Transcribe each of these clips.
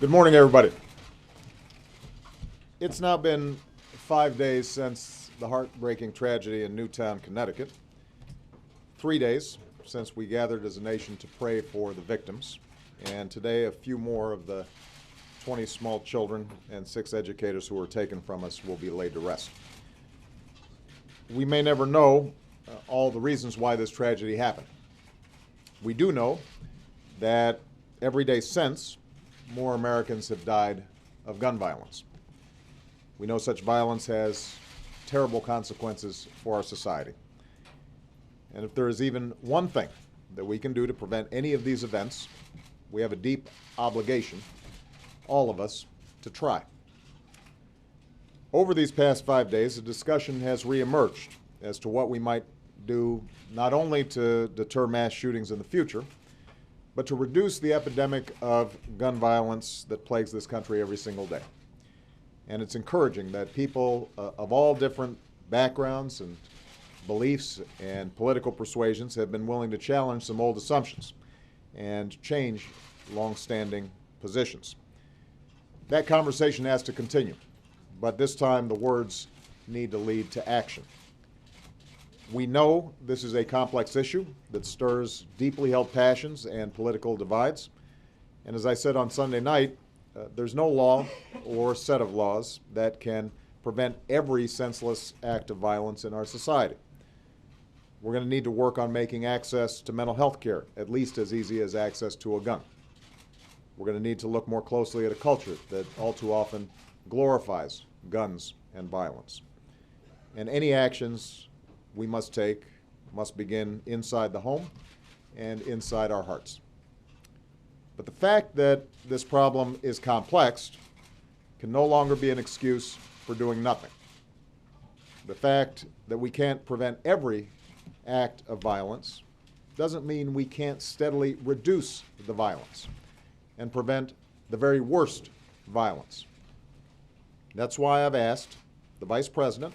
Good morning, everybody. It's now been 5 days since the heartbreaking tragedy in Newtown, Connecticut. 3 days since we gathered as a nation to pray for the victims. And today, a few more of the 20 small children and 6 educators who were taken from us will be laid to rest. We may never know all the reasons why this tragedy happened. We do know that every day since, more Americans have died of gun violence. We know such violence has terrible consequences for our society. And if there is even one thing that we can do to prevent any of these events, we have a deep obligation, all of us, to try. Over these past 5 days, a discussion has reemerged as to what we might do not only to deter mass shootings in the future, but to reduce the epidemic of gun violence that plagues this country every single day. And it's encouraging that people of all different backgrounds and beliefs and political persuasions have been willing to challenge some old assumptions and change long-standing positions. That conversation has to continue, but this time the words need to lead to action. We know this is a complex issue that stirs deeply held passions and political divides. And as I said on Sunday night, there's no law or set of laws that can prevent every senseless act of violence in our society. We're going to need to work on making access to mental health care at least as easy as access to a gun. We're going to need to look more closely at a culture that all too often glorifies guns and violence. And any actions we must take must begin inside the home and inside our hearts. But the fact that this problem is complex can no longer be an excuse for doing nothing. The fact that we can't prevent every act of violence doesn't mean we can't steadily reduce the violence and prevent the very worst violence. That's why I've asked the Vice President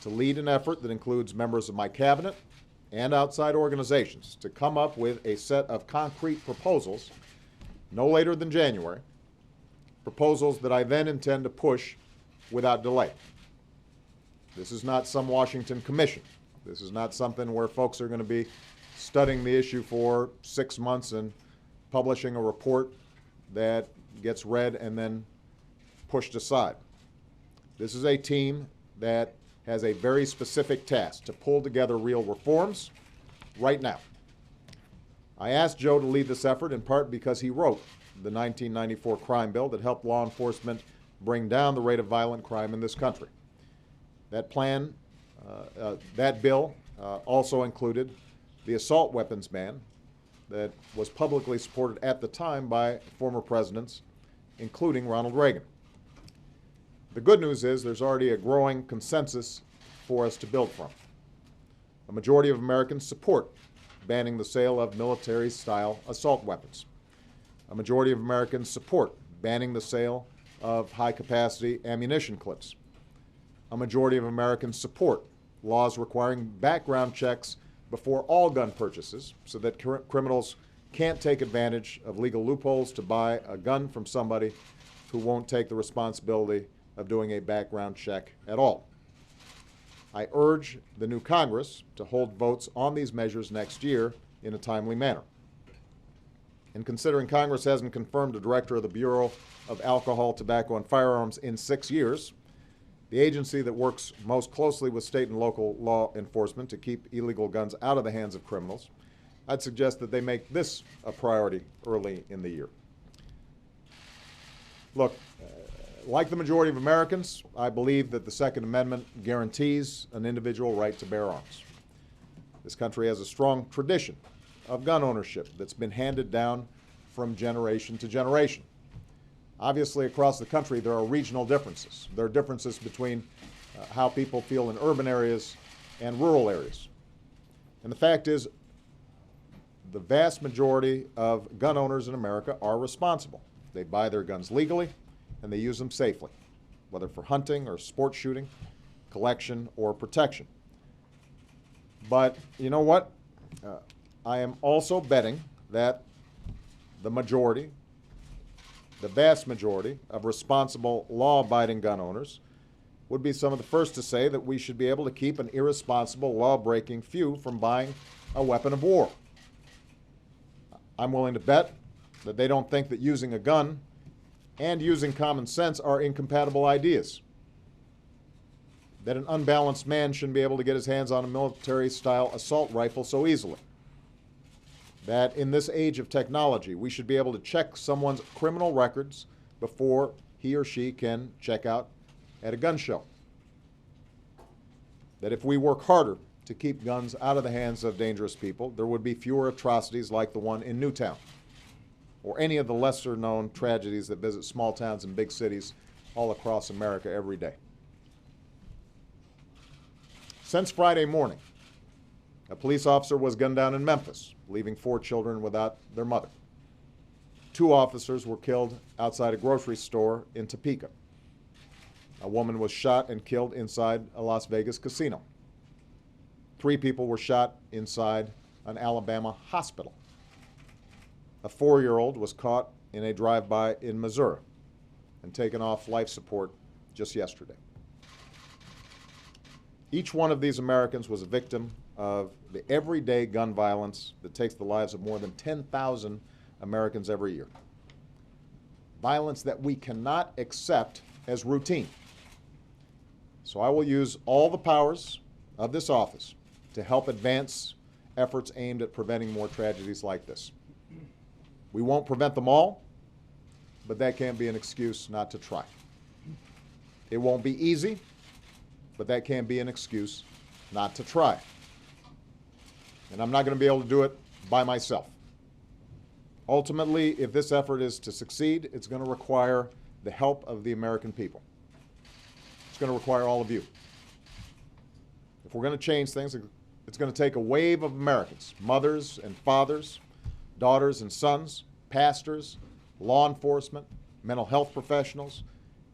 to lead an effort that includes members of my cabinet and outside organizations to come up with a set of concrete proposals no later than January, proposals that I then intend to push without delay. This is not some Washington commission. This is not something where folks are going to be studying the issue for 6 months and publishing a report that gets read and then pushed aside. This is a team that has a very specific task to pull together real reforms right now. I asked Joe to lead this effort in part because he wrote the 1994 crime bill that helped law enforcement bring down the rate of violent crime in this country. That bill also included the assault weapons ban that was publicly supported at the time by former presidents, including Ronald Reagan. The good news is there's already a growing consensus for us to build from. A majority of Americans support banning the sale of military-style assault weapons. A majority of Americans support banning the sale of high-capacity ammunition clips. A majority of Americans support laws requiring background checks before all gun purchases so that criminals can't take advantage of legal loopholes to buy a gun from somebody who won't take the responsibility of doing a background check at all. I urge the new Congress to hold votes on these measures next year in a timely manner. And considering Congress hasn't confirmed a director of the Bureau of Alcohol, Tobacco, and Firearms in 6 years, the agency that works most closely with state and local law enforcement to keep illegal guns out of the hands of criminals, I'd suggest that they make this a priority early in the year. Look, like the majority of Americans, I believe that the Second Amendment guarantees an individual right to bear arms. This country has a strong tradition of gun ownership that's been handed down from generation to generation. Obviously, across the country, there are regional differences. There are differences between how people feel in urban areas and rural areas. And the fact is, the vast majority of gun owners in America are responsible. They buy their guns legally, and they use them safely, whether for hunting or sport shooting, collection or protection. But you know what? I am also betting that the majority the vast majority of responsible, law-abiding gun owners would be some of the first to say that we should be able to keep an irresponsible, law-breaking few from buying a weapon of war. I'm willing to bet that they don't think that using a gun and using common sense are incompatible ideas. That an unbalanced man shouldn't be able to get his hands on a military-style assault rifle so easily. That in this age of technology, we should be able to check someone's criminal records before he or she can check out at a gun show. That if we work harder to keep guns out of the hands of dangerous people, there would be fewer atrocities like the one in Newtown, or any of the lesser-known tragedies that visit small towns and big cities all across America every day. Since Friday morning, a police officer was gunned down in Memphis, leaving 4 children without their mother. 2 officers were killed outside a grocery store in Topeka. A woman was shot and killed inside a Las Vegas casino. 3 people were shot inside an Alabama hospital. A 4-year-old was caught in a drive-by in Missouri and taken off life support just yesterday. Each one of these Americans was a victim of the everyday gun violence that takes the lives of more than 10,000 Americans every year. Violence that we cannot accept as routine. So I will use all the powers of this office to help advance efforts aimed at preventing more tragedies like this. We won't prevent them all, but that can't be an excuse not to try. It won't be easy, but that can't be an excuse not to try. And I'm not going to be able to do it by myself. Ultimately, if this effort is to succeed, it's going to require the help of the American people. It's going to require all of you. If we're going to change things, it's going to take a wave of Americans, mothers and fathers, daughters and sons, pastors, law enforcement, mental health professionals,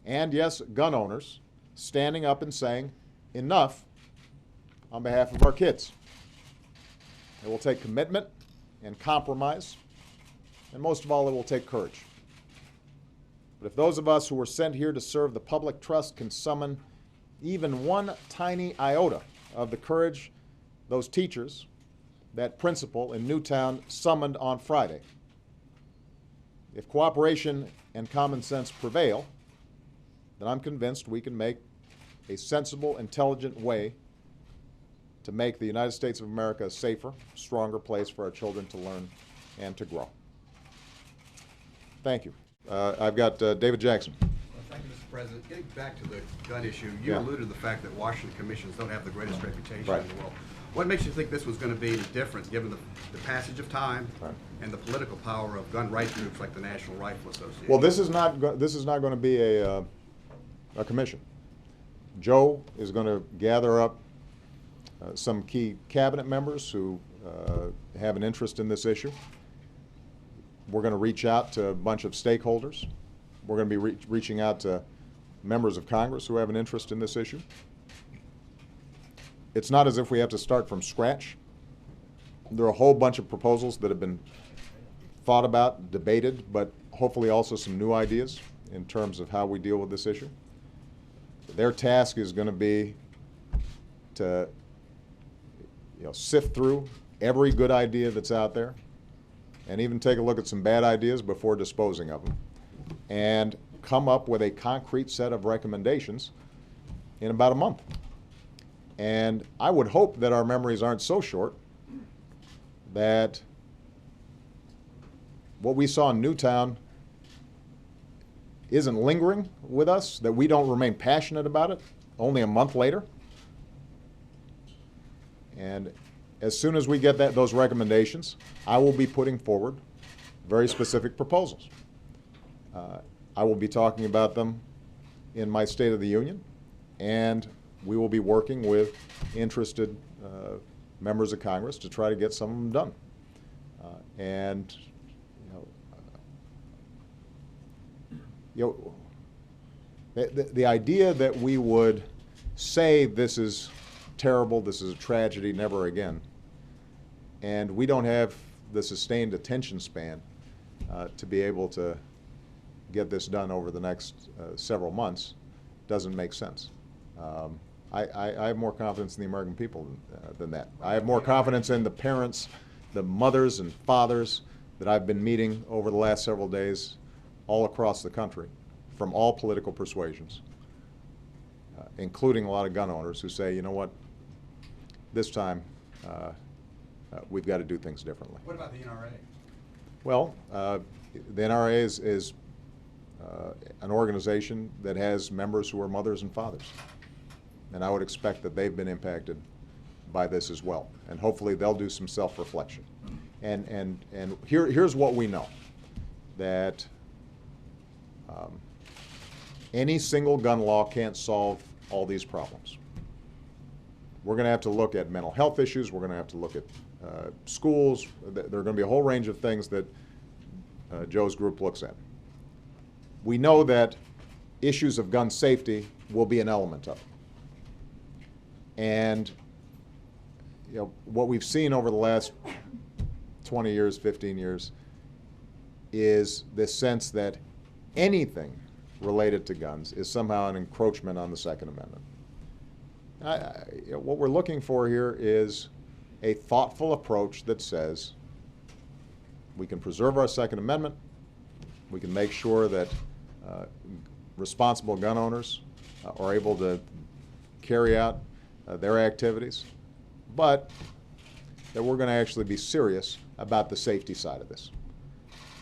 and yes, gun owners, standing up and saying, enough, on behalf of our kids. It will take commitment and compromise, and most of all, it will take courage. But if those of us who were sent here to serve the public trust can summon even one tiny iota of the courage those teachers, that principal in Newtown summoned on Friday, if cooperation and common sense prevail, then I'm convinced we can make a sensible, intelligent way to make the United States of America a safer, stronger place for our children to learn and to grow. Thank you. I've got David Jackson. Well, thank you, Mr. President. Getting back to the gun issue, you alluded to the fact that Washington commissions don't have the greatest reputation in the world. What makes you think this was going to be different, given the passage of time and the political power of gun rights groups like the National Rifle Association? Well, this is not going to be a commission. Joe is going to gather up some key cabinet members who have an interest in this issue. We're going to reach out to a bunch of stakeholders. We're going to be reaching out to members of Congress who have an interest in this issue. It's not as if we have to start from scratch. There are a whole bunch of proposals that have been thought about, debated, but hopefully also some new ideas in terms of how we deal with this issue. Their task is going to be to sift through every good idea that's out there and even take a look at some bad ideas before disposing of them and come up with a concrete set of recommendations in about a month. And I would hope that our memories aren't so short that what we saw in Newtown isn't lingering with us, that we don't remain passionate about it only a month later. And as soon as we get those recommendations, I will be putting forward very specific proposals. I will be talking about them in my State of the Union, and we will be working with interested members of Congress to try to get some of them done. The idea that we would say this is terrible, this is a tragedy, never again, and we don't have the sustained attention span to be able to get this done over the next several months doesn't make sense. I have more confidence in the American people than that. I have more confidence in the parents, the mothers and fathers that I've been meeting over the last several days all across the country from all political persuasions, including a lot of gun owners who say, you know what, this time we've got to do things differently. What about the NRA? Well, the NRA is an organization that has members who are mothers and fathers. And I would expect that they've been impacted by this as well. And hopefully they'll do some self-reflection. And here's what we know, that any single gun law can't solve all these problems. We're going to have to look at mental health issues. We're going to have to look at schools. There are going to be a whole range of things that Joe's group looks at. We know that issues of gun safety will be an element of it. And you know, what we've seen over the last 20 years, 15 years, is this sense that anything related to guns is somehow an encroachment on the Second Amendment. What we're looking for here is a thoughtful approach that says we can preserve our Second Amendment, we can make sure that responsible gun owners are able to carry out their activities, but that we're going to actually be serious about the safety side of this,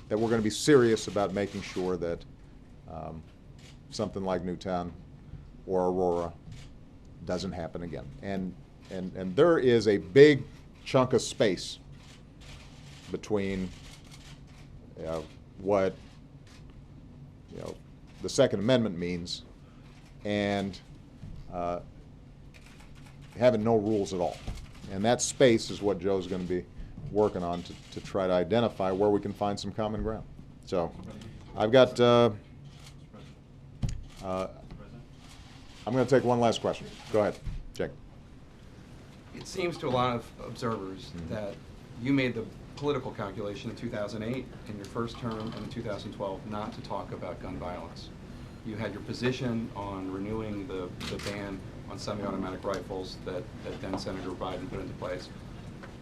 that we're going to be serious about making sure that something like Newtown or Aurora doesn't happen again. And there is a big chunk of space between what the Second Amendment means and having no rules at all. And that space is what Joe's going to be working on to try to identify where we can find some common ground. So I've got, I'm going to take one last question. Go ahead, Jake. It seems to a lot of observers that you made the political calculation in 2008 in your first term and in 2012 not to talk about gun violence. You had your position on renewing the ban on semi-automatic rifles that then Senator Biden put into place,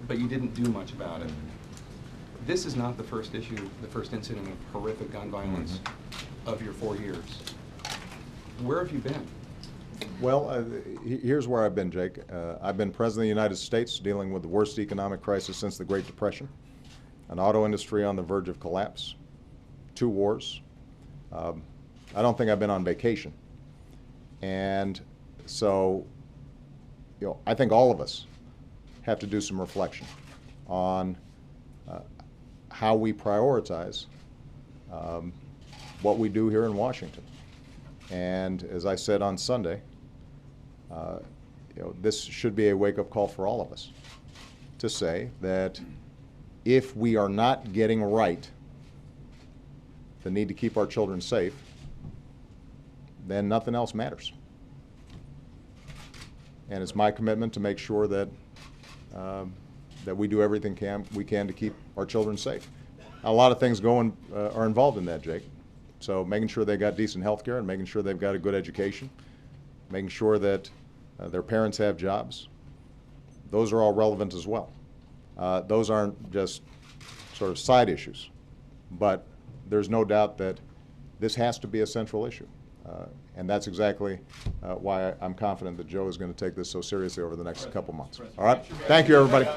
but you didn't do much about it. This is not the first issue, the first incident of horrific gun violence of your 4 years. Where have you been? Well, here's where I've been, Jake. I've been President of the United States dealing with the worst economic crisis since the Great Depression, an auto industry on the verge of collapse, 2 wars. I don't think I've been on vacation. And so, I think all of us have to do some reflection on how we prioritize what we do here in Washington. And as I said on Sunday, this should be a wake-up call for all of us to say that if we are not getting right the need to keep our children safe, then nothing else matters. And it's my commitment to make sure that that we do everything we can to keep our children safe. A lot of things are involved in that, Jake. So making sure they got decent health care and making sure they've got a good education, making sure that their parents have jobs, those are all relevant as well. Those aren't just sort of side issues, but there's no doubt that this has to be a central issue. And that's exactly why I'm confident that Joe is going to take this so seriously over the next couple months. All right? Thank you, everybody.